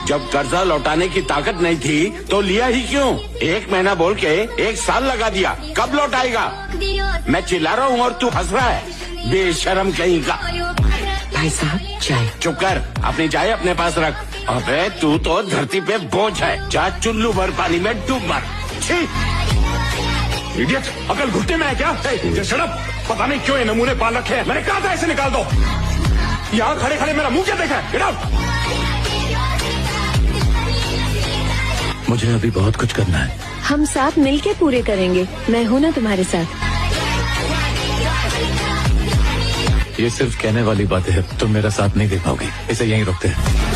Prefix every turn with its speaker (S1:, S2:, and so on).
S1: जब कर्जा लौटाने की ताकत नहीं थी तो लिया ही क्यों? 1 महीना बोल के 1 साल लगा दिया, कब लौटाएगा? मैं चिल्ला रहा हूँ और तू हंस रहा है, बेशरम कहीं का।
S2: भाई साहब चाय।
S1: चुप कर, अपनी चाय अपने पास रख। अबे तू तो धरती पे बोझ है, जा चुल्लू भर पानी में डूब मर। छी!
S3: इडियट, अकल घुटने में है क्या? Shut up! पता नहीं क्यों ये नमूने पाल रखे हैं। मैंने कहा था इसे निकाल दो। यहाँ खड़े खड़े मेरा मुंह क्या देखा है? Get out!
S4: मुझे अभी बहुत कुछ करना है।
S2: हम साथ मिलके पूरे करेंगे, मैं हूँ ना तुम्हारे साथ।
S4: ये सिर्फ कहने वाली बातें हैं, तुम मेरा साथ नहीं दे पाओगी। इसे यहीं रोकते हैं।